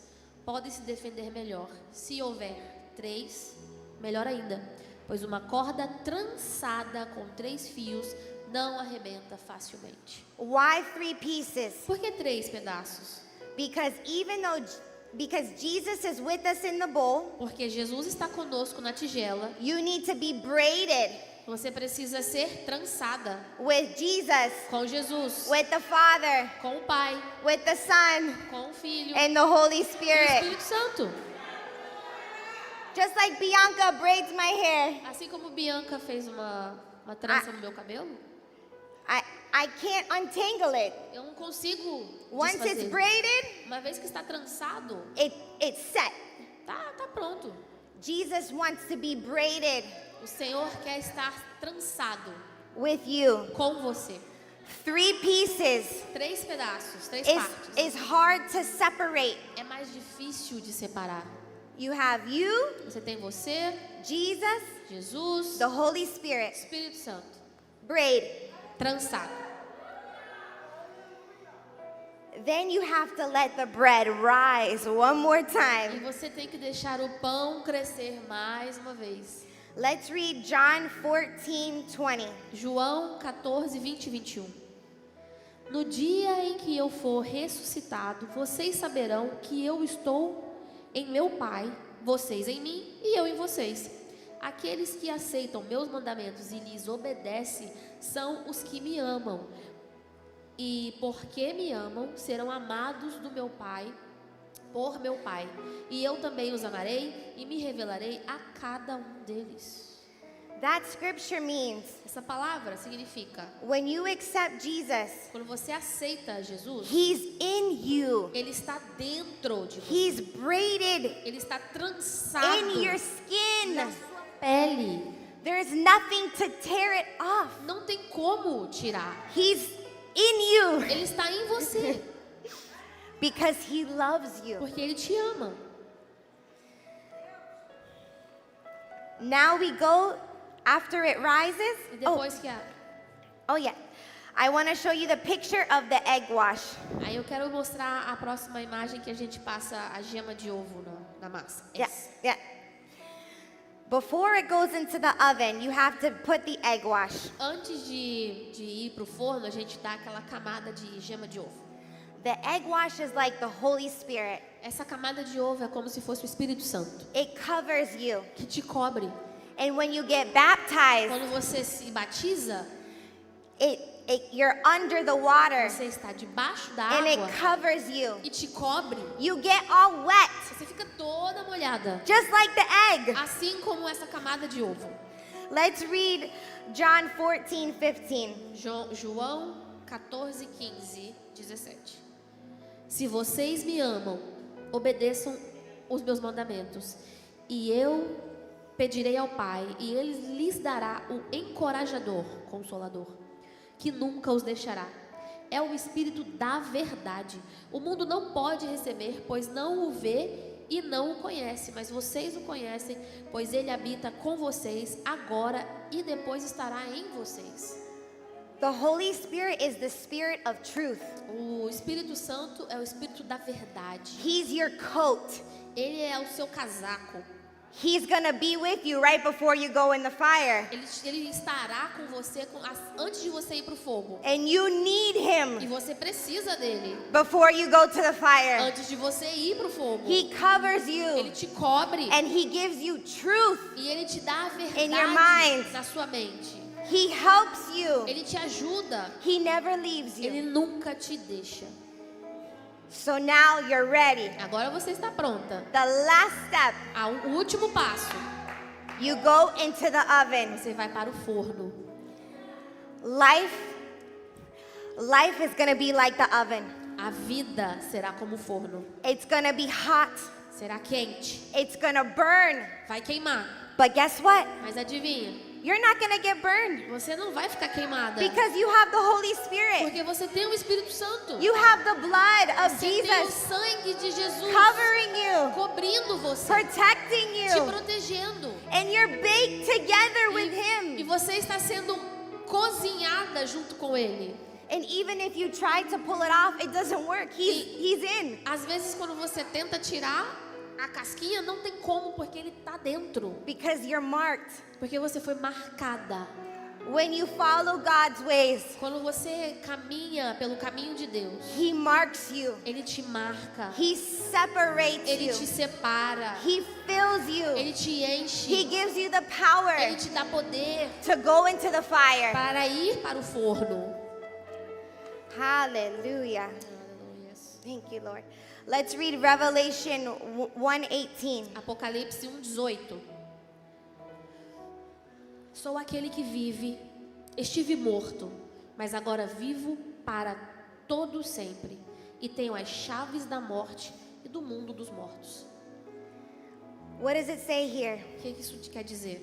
podem se defender melhor. Se houver 3, melhor ainda, pois uma corda trançada com 3 fios não arrebenta facilmente.
Why 3 pieces?
Por que 3 pedaços?
Because Jesus is with us in the bowl,
Porque Jesus está conosco na tigela.
you need to be braided
Você precisa ser trançada
with Jesus,
com Jesus,
with the Father,
com o Pai,
with the Son,
com o Filho
and the Holy
e o
Spirit.
Espírito Santo.
Just like Bianca braids my hair,
Assim como Bianca fez uma trança no meu cabelo,
I can't untangle it.
eu não consigo
Once it's
desfazer.
braided,
Uma vez que está trançado,
it's set.
tá pronto.
Jesus wants to be braided
O Senhor quer estar trançado
with you.
com você.
3 pieces
3 pedaços, 3
is,
partes.
is hard to separate.
É mais difícil de separar.
You have you,
Você tem você,
Jesus,
Jesus,
the Holy Spirit,
Espírito Santo,
braid.
trançado.
Then you have to let the bread rise one more
E
time.
você tem que deixar o pão crescer mais uma vez.
Let's read John 14:20.
João 14, 20 e 21. No dia em que eu for ressuscitado, vocês saberão que eu estou em meu Pai, vocês em mim e eu em vocês. Aqueles que aceitam meus mandamentos e lhes obedecem são os que me amam. E porque me amam, serão amados do meu Pai, por meu Pai. E eu também os amarei e me revelarei a cada um deles.
That scripture means
Essa palavra significa,
when you accept Jesus,
quando você aceita Jesus,
He's in you.
Ele está dentro de você.
He's braided
Ele está trançado
in your skin.
na sua pele.
There's nothing to tear it off.
Não tem como tirar.
He's in you
Ele está em você,
because He loves you.
porque Ele te ama.
Now we go after it rises.
E depois que
Oh yeah. I want to show you the picture of the egg wash.
Aí eu quero mostrar a próxima imagem que a gente passa a gema de ovo na massa.
Yeah,
Essa.
yeah. Before it goes into the oven, you have to put the egg wash.
Antes de ir pro forno, a gente dá aquela camada de gema de ovo.
The egg wash is like the Holy Spirit.
Essa camada de ovo é como se fosse o Espírito Santo,
It covers you.
que te cobre.
And when you get baptized,
Quando você se batiza,
you're under the water
você está debaixo da
and it
água
covers you.
e te cobre.
You get all wet,
Você fica toda molhada,
just like the egg.
assim como essa camada de ovo.
Let's read John 14:15.
João 14, 15, 17. Se vocês me amam, obedeçam os meus mandamentos, e eu pedirei ao Pai, e Ele lhes dará o encorajador, consolador, que nunca os deixará. É o Espírito da verdade. O mundo não pode receber, pois não o vê e não o conhece, mas vocês o conhecem, pois Ele habita com vocês agora e depois estará em vocês.
The Holy Spirit is the Spirit of truth.
O Espírito Santo é o Espírito da verdade.
He's your coat.
Ele é o seu casaco.
He's gonna be with you right before you go in the fire.
Ele estará com você antes de você ir para o fogo.
And you need
E
Him
você precisa dele
before you go to the fire.
antes de você ir para o fogo.
He covers
Ele
you
te cobre
and He gives you truth.
e ele te dá a
In your
verdade
mind.
na sua mente.
He helps you.
Ele te ajuda.
He never leaves
Ele
you.
nunca te deixa.
So now you're ready.
Agora você está pronta.
The last step,
O último passo.
you go into the oven.
Você vai para o forno.
Life is gonna be like the oven.
A vida será como o forno.
It's gonna be hot.
Será quente.
It's gonna burn.
Vai queimar.
But guess what?
Mas adivinha?
You're not gonna get burned
Você não vai ficar queimada.
because you have the Holy Spirit.
Porque você tem o Espírito Santo.
You have the blood of
Você tem o
Jesus
sangue de Jesus
covering you,
cobrindo você,
protecting
te
you,
protegendo.
and you're baked together with
E
Him.
você está sendo cozinhada junto com Ele.
And even if you try to pull it off, it doesn't work. He's in.
Às vezes, quando você tenta tirar a casquinha, não tem como, porque Ele está dentro.
Because you're marked.
Porque você foi marcada.
When you follow God's ways,
Quando você caminha pelo caminho de Deus,
He marks you.
Ele te marca.
He separates
Ele
you.
te separa.
He fills you.
Ele te enche.
He gives you the power
Ele te dá poder
to go into the fire.
para ir para o forno.
Hallelujah. Thank you, Lord. Let's read Revelation 1:18.
Apocalipse 1:18. Sou aquele que vive, estive morto, mas agora vivo para todo sempre, e tenho as chaves da morte e do mundo dos mortos.
What does it say here?
O que isso quer dizer?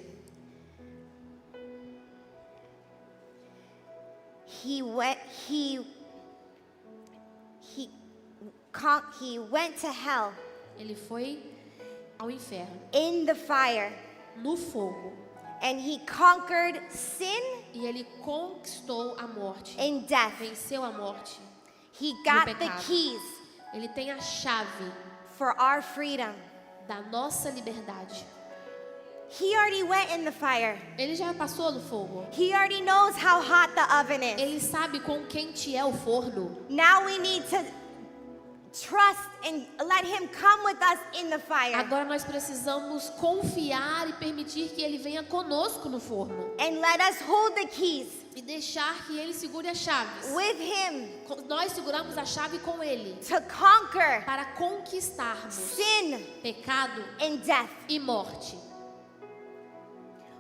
He went to hell
Ele foi ao inferno,
in the fire,
no fogo,
and he conquered sin
e ele conquistou a morte,
and death.
venceu a morte.
He got the
pecado.
keys
Ele tem a chave
for our freedom.
da nossa liberdade.
He already went in the fire.
Ele já passou no fogo.
He already knows how hot the oven is.
Ele sabe quão quente é o forno.
Now we need to trust and let him come with us in the fire.
Agora nós precisamos confiar e permitir que ele venha conosco no forno.
And let us hold the keys
E deixar que ele segure as chaves.
with him
Nós seguramos a chave com ele.
to conquer
Para conquistarmos
sin
pecado
and death.
e morte.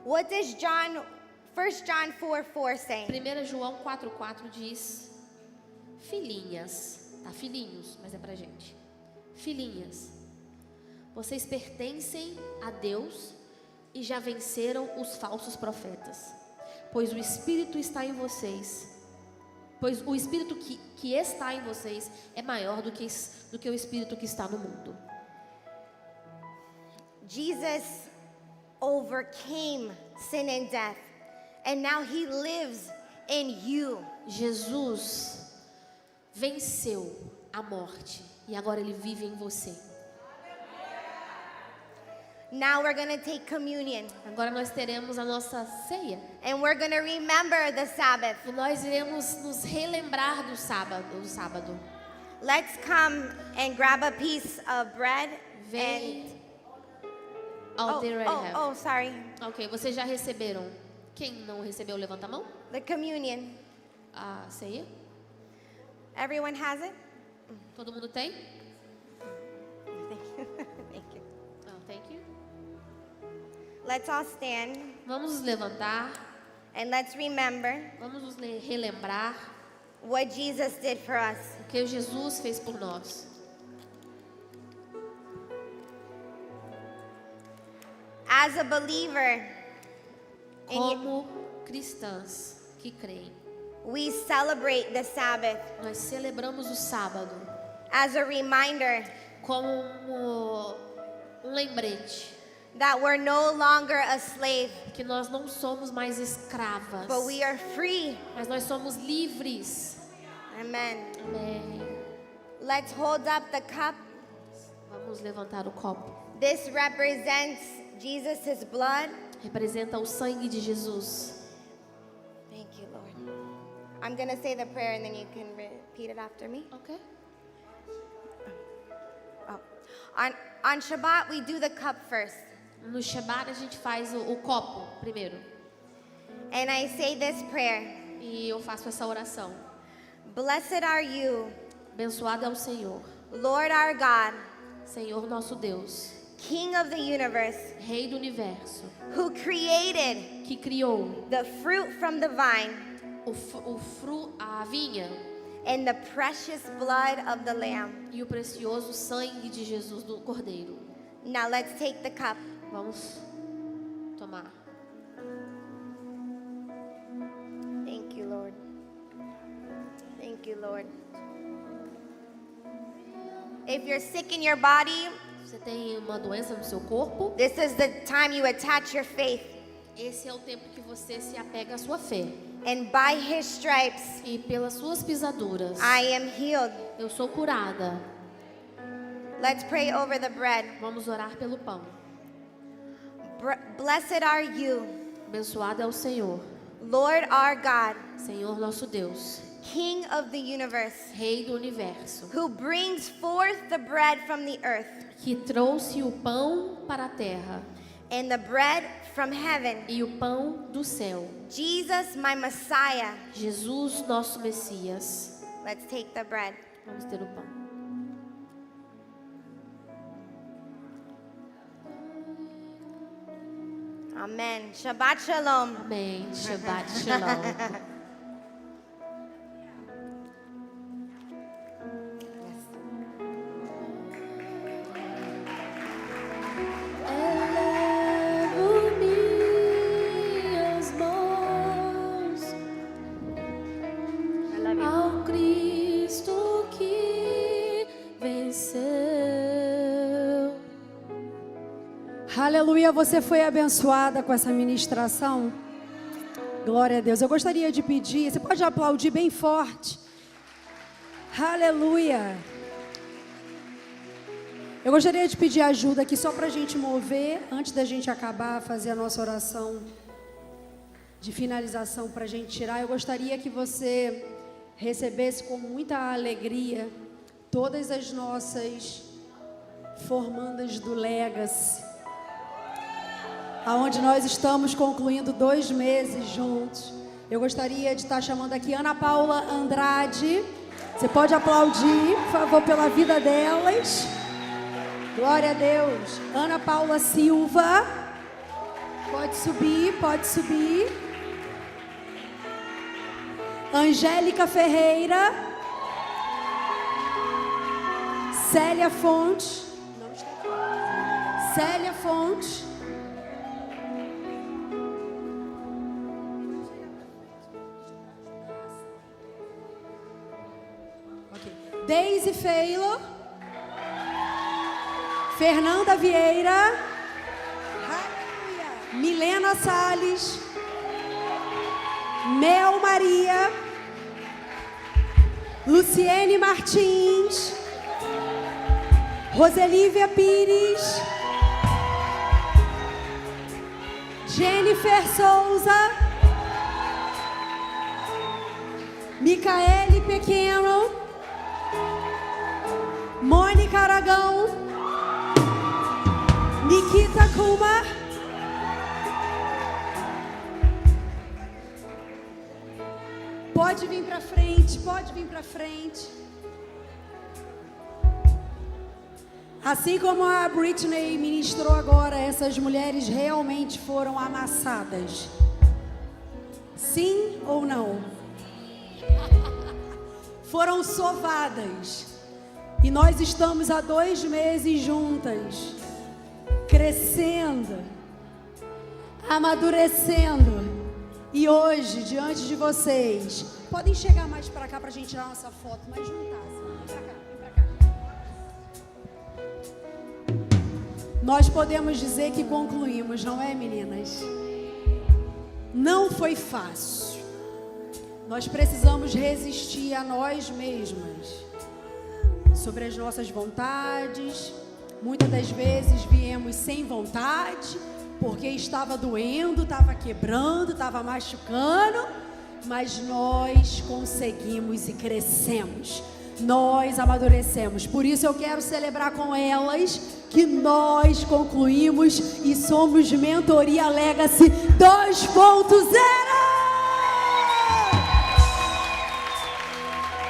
What does 1 John 4:4 say?
1 João 4,4 diz: Filhinhas, tá? Filhinhos, mas é pra gente. Filhinhas, vocês pertencem a Deus e já venceram os falsos profetas, pois o Espírito está em vocês. Pois o Espírito que está em vocês é maior do que o Espírito que está no mundo.
Jesus overcame sin and death, and now he lives in you.
Jesus venceu a morte e agora ele vive em você.
Now we're going to take communion,
Agora nós teremos a nossa ceia
and we're going to remember the Sabbath.
e nós iremos nos relembrar do sábado.
Let's come and grab a piece of bread.
Vem. They already have.
Oh, sorry.
Ok, vocês já receberam? Quem não recebeu, levanta a mão.
The communion.
A ceia.
Everyone has it?
Todo mundo tem?
Thank you.
Oh, thank you.
Let's all stand
Vamos nos levantar.
and let's remember
Vamos nos relembrar
what Jesus did for us.
o que Jesus fez por nós.
As a believer,
Como cristãs que creem,
we celebrate the Sabbath
nós celebramos o sábado
as a reminder
como lembrete
that we're no longer a slave,
que nós não somos mais escravas,
but we are free.
mas nós somos livres.
Amen.
Amém.
Let's hold up the cup.
Vamos levantar o copo.
This represents Jesus' blood.
Representa o sangue de Jesus.
Thank you, Lord. I'm going to say the prayer and then you can repeat it after me.
Ok?
Oh. On Shabbat, we do the cup first.
No Shabbat a gente faz o copo primeiro.
And I say this prayer.
E eu faço essa oração.
Blessed are you,
Abençoado é o Senhor,
Lord our God,
Senhor nosso Deus,
King of the universe,
Rei do universo,
who created
que criou
the fruit from the vine
a vinha
and the precious blood of the Lamb.
e o precioso sangue de Jesus do Cordeiro.
Now let's take the cup.
Vamos tomar.
Thank you, Lord. Thank you, Lord. If you're sick in your body,
Você tem uma doença no seu corpo?
this is the time you attach your faith.
Esse é o tempo que você se apega à sua fé.
And by his stripes,
E pelas suas pisaduras,
I am healed.
eu sou curada.
Let's pray over the bread.
Vamos orar pelo pão.
Blessed are you,
Abençoado é o Senhor,
Lord our God,
Senhor nosso Deus,
King of the universe,
Rei do universo,
who brings forth the bread from the earth
que trouxe o pão para a terra
and the bread from heaven.
e o pão do céu.
Jesus, my Messiah.
Jesus, nosso Messias.
Let's take the bread.
Vamos ter o pão.
Amen. Shabbat shalom.
Amém. Shabbat Shalom.
Aleluia, você foi abençoada com essa ministração? Glória a Deus. Eu gostaria de pedir, você pode aplaudir bem forte. Aleluia. Eu gostaria de pedir ajuda aqui só para a gente mover, antes da gente acabar, fazer a nossa oração de finalização para a gente tirar. Eu gostaria que você recebesse com muita alegria todas as nossas formandas do Legacy, aonde nós estamos concluindo 2 meses juntos. Eu gostaria de estar chamando aqui Ana Paula Andrade. Você pode aplaudir, por favor, pela vida delas. Glória a Deus. Ana Paula Silva. Pode subir, pode subir. Angélica Ferreira. Célia Fonte. Não está aqui. Célia Fonte. Okay. Deise Feilo. Fernanda Vieira. Milena Salles. Mel Maria. Luciene Martins. Roselívia Pires. Jennifer Souza. Micaele Pequeno. Mônica Aragão. Nikita Kumar. Pode vir para frente, pode vir para frente. Assim como a Britney ministrou agora, essas mulheres realmente foram amassadas. Sim ou não? Foram sovadas. E nós estamos há 2 meses juntas, crescendo, amadurecendo. E hoje, diante de vocês, podem chegar mais para cá para a gente tirar nossa foto, mas juntar. Vem para cá, vem para cá. Nós podemos dizer que concluímos, não é, meninas? Não foi fácil. Nós precisamos resistir a nós mesmas, sobre as nossas vontades. Muitas das vezes viemos sem vontade, porque estava doendo, estava quebrando, estava machucando, mas nós conseguimos e crescemos, nós amadurecemos. Por isso eu quero celebrar com elas que nós concluímos e somos Mentoria Legacy 2.0.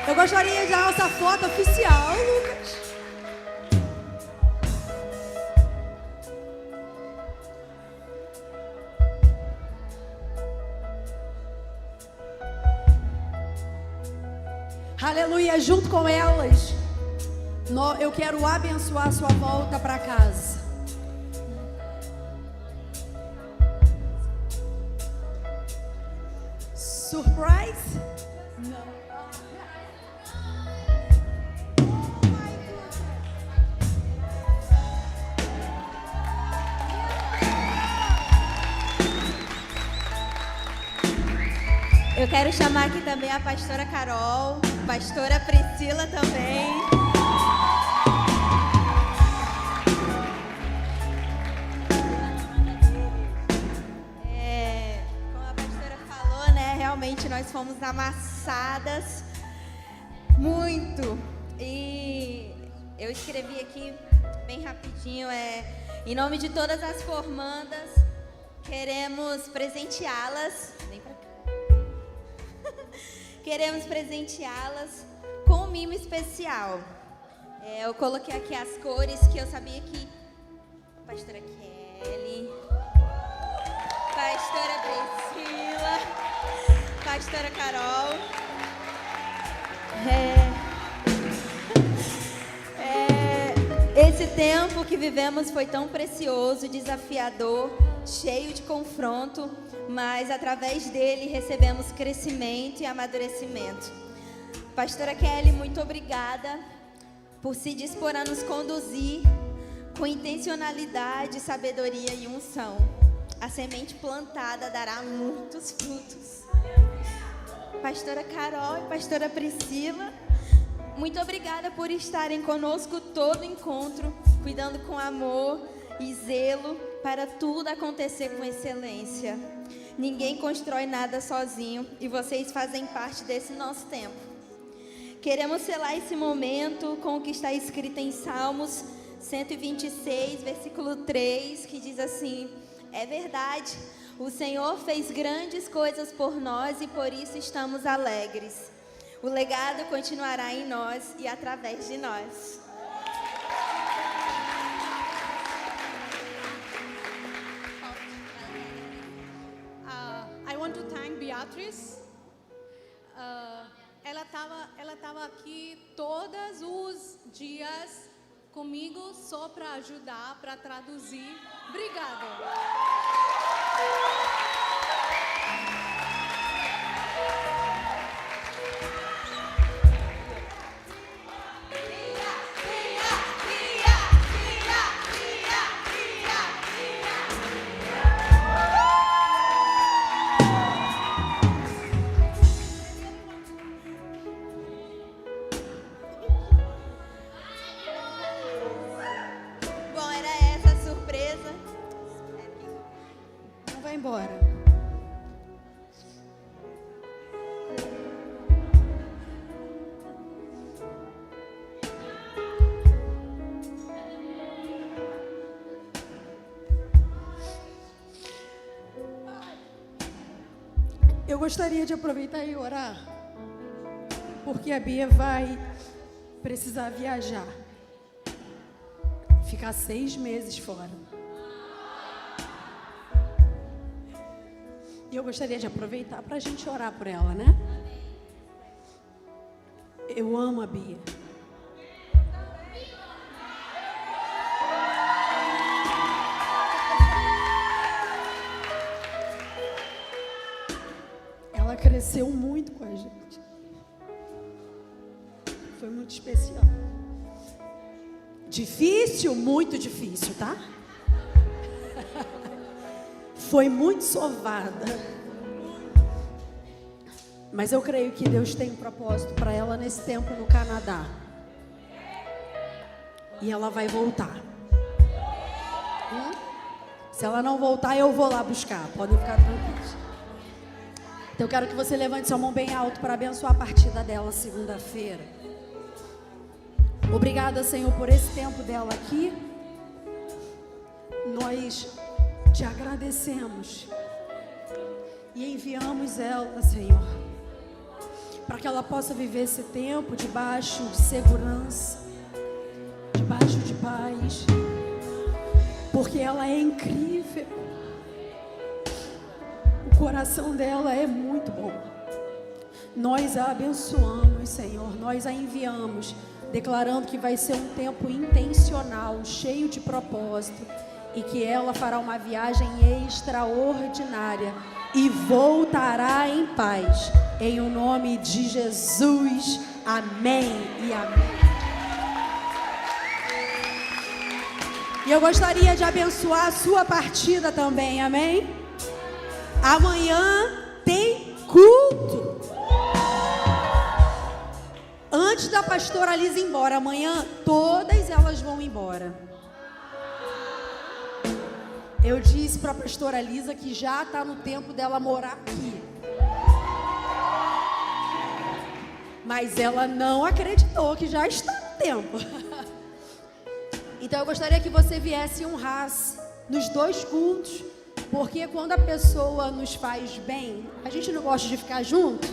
Eu gostaria de dar nossa foto oficial, Lucas. Aleluia, junto com elas, eu quero abençoar a sua volta para casa. Surprise? Não.
Eu quero chamar aqui também a pastora Carol, pastora Priscila também. Como a pastora falou, né? Realmente nós fomos amassadas muito. E eu escrevi aqui bem rapidinho, em nome de todas as formandas, queremos presenteá-las. Vem pra cá. Queremos presenteá-las com um mimo especial. Eu coloquei aqui as cores que eu sabia que a pastora Kelly, pastora Priscila, pastora Carol. Esse tempo que vivemos foi tão precioso, desafiador, cheio de confronto, mas através dele recebemos crescimento e amadurecimento. Pastora Kelly, muito obrigada por se dispor a nos conduzir Com intencionalidade, sabedoria e unção, a semente plantada dará muitos frutos. Pastora Carol e pastora Priscila, muito obrigada por estarem conosco todo encontro, cuidando com amor e zelo para tudo acontecer com excelência. Ninguém constrói nada sozinho e vocês fazem parte desse nosso tempo. Queremos selar esse momento com o que está escrito em Salmos 126, versículo 3, que diz assim: é verdade, o Senhor fez grandes coisas por nós e por isso estamos alegres. O legado continuará em nós e através de nós.
I want to thank Beatriz. Ela estava aqui todos os dias comigo só para ajudar, para traduzir. Obrigada.
Bom, era essa a surpresa.
Não vai embora. Eu gostaria de aproveitar e orar, porque a Bia vai precisar viajar, ficar 6 meses fora. E eu gostaria de aproveitar para a gente orar por ela, né? Eu amo a Bia. Ela cresceu muito com a gente. Foi muito especial. Difícil, muito difícil, tá? Foi muito sovada. Mas eu creio que Deus tem um propósito para ela nesse tempo no Canadá. E ela vai voltar. Se ela não voltar, eu vou lá buscar. Podem ficar tranquilos. Então eu quero que você levante sua mão bem alto para abençoar a partida dela segunda-feira. Obrigada, Senhor, por esse tempo dela aqui. Nós te agradecemos e enviamos ela, Senhor, para que ela possa viver esse tempo debaixo de segurança, debaixo de paz, porque ela é incrível. O coração dela é muito bom. Nós a abençoamos, Senhor, nós a enviamos, declarando que vai ser um tempo intencional, cheio de propósito, e que ela fará uma viagem extraordinária e voltará em paz, em o nome de Jesus. Amém e amém. E eu gostaria de abençoar a sua partida também, amém? Amanhã tem culto. Antes da pastora Lisa ir embora, amanhã todas elas vão embora. Eu disse para a pastora Lisa que já está no tempo dela morar aqui. Mas ela não acreditou que já está no tempo. Então eu gostaria que você viesse e honrasse nos 2 cultos, porque quando a pessoa nos faz bem, a gente não gosta de ficar junto.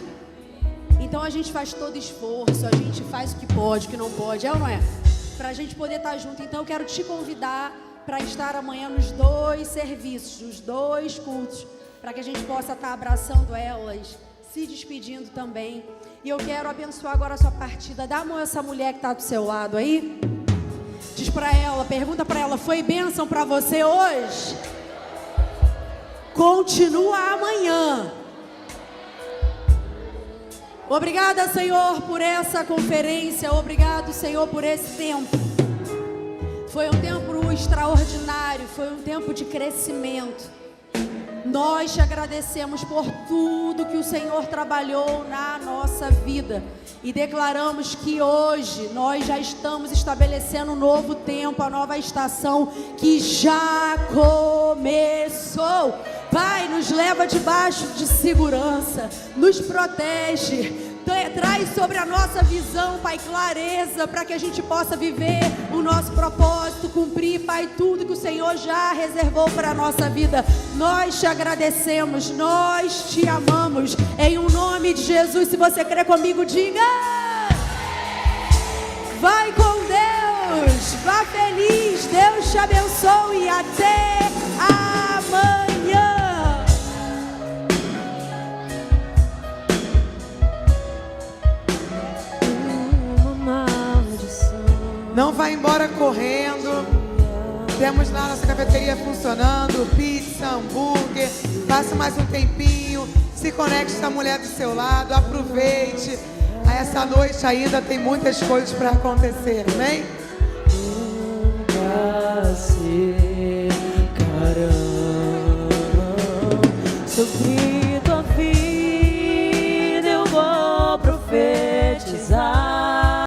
Então a gente faz todo esforço, a gente faz o que pode, o que não pode, é ou não é? Para a gente poder estar junto. Então eu quero te convidar para estar amanhã nos 2 serviços, nos 2 cultos, para que a gente possa estar abraçando elas, se despedindo também. E eu quero abençoar agora a sua partida. Dá a mão a essa mulher que está do seu lado aí. Diz para ela, pergunta para ela, foi bênção para você hoje? Continua amanhã. Obrigada, Senhor, por essa conferência. Obrigado, Senhor, por esse tempo. Foi um tempo extraordinário, foi um tempo de crescimento. Nós te agradecemos por tudo que o Senhor trabalhou na nossa vida e declaramos que hoje nós já estamos estabelecendo um novo tempo, a nova estação que já começou. Pai, nos leva debaixo de segurança, nos protege, traz sobre a nossa visão, Pai, clareza para que a gente possa viver o nosso propósito, cumprir, Pai, tudo que o Senhor já reservou para a nossa vida. Nós te agradecemos, nós te amamos, em o nome de Jesus. Se você crê comigo, diga: vai com Deus, vá feliz, Deus te abençoe e até amanhã.
Não vai embora correndo. Temos lá nossa cafeteria funcionando, pizza, hambúrguer. Passa mais um tempinho, se conecte com a mulher do seu lado, aproveite. Essa noite ainda tem muitas coisas para acontecer, amém?
Nunca se caramba,